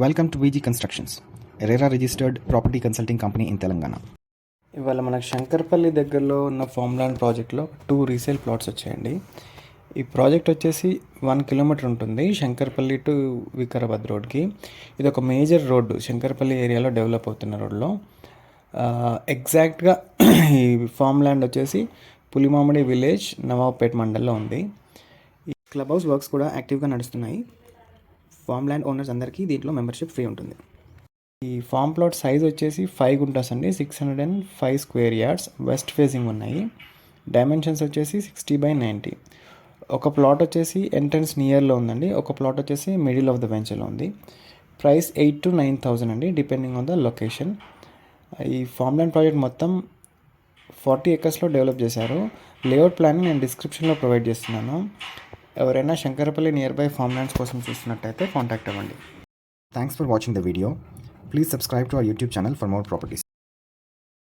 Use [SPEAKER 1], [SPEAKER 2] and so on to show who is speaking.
[SPEAKER 1] Welcome to VG constructions, RERA registered property consulting company in Telangana. ఇవాళ మనకు శంకర్పల్లి దగ్గరలో ఉన్న ఫామ్ ల్యాండ్ ప్రాజెక్ట్లో 2 రీసేల్ ప్లాట్స్ వచ్చాయండి. ఈ ప్రాజెక్ట్ వచ్చేసి 1 కిలోమీటర్ ఉంటుంది శంకర్పల్లి టు వికారాబాద్ రోడ్కి. ఇది ఒక మేజర్ రోడ్డు, శంకర్పల్లి ఏరియాలో డెవలప్ అవుతున్న రోడ్లో. ఎగ్జాక్ట్గా ఈ ఫామ్ ల్యాండ్ వచ్చేసి పులిమామిడి విలేజ్, నవాబ్పేట్ మండల్లో ఉంది. ఈ క్లబ్ హౌస్ వర్క్స్ కూడా యాక్టివ్గా నడుస్తున్నాయి. ఫామ్ ల్యాండ్ ఓనర్స్ అందరికీ దీంట్లో మెంబర్షిప్ ఫ్రీ ఉంటుంది. ఈ ఫామ్ ప్లాట్ సైజ్ వచ్చేసి 5 గుంటాస్ అండి, 605 స్క్వేర్ యార్డ్స్, వెస్ట్ ఫేసింగ్ ఉన్నాయి. డైమెన్షన్స్ వచ్చేసి 60/90. ఒక ప్లాట్ వచ్చేసి ఎంట్రన్స్ నియర్లో ఉందండి, ఒక ప్లాట్ వచ్చేసి మిడిల్ ఆఫ్ ద వెంచర్లో ఉంది. ప్రైస్ 8,000 to 9,000 అండి, డిపెండింగ్ ఆన్ ద లొకేషన్. ఈ ఫామ్ ల్యాండ్ ప్రాజెక్ట్ మొత్తం 40 acresలో డెవలప్ చేశారు. లేఅవుట్ ప్లాన్ నేను డిస్క్రిప్షన్లో ప్రొవైడ్ చేస్తున్నాను. ఎవరైనా Shankarpally near by form lands కోసం చూస్తున్నట్టయితే కాంటాక్ట్ అవ్వండి. Thanks for watching the video. Please subscribe to our YouTube channel for more properties.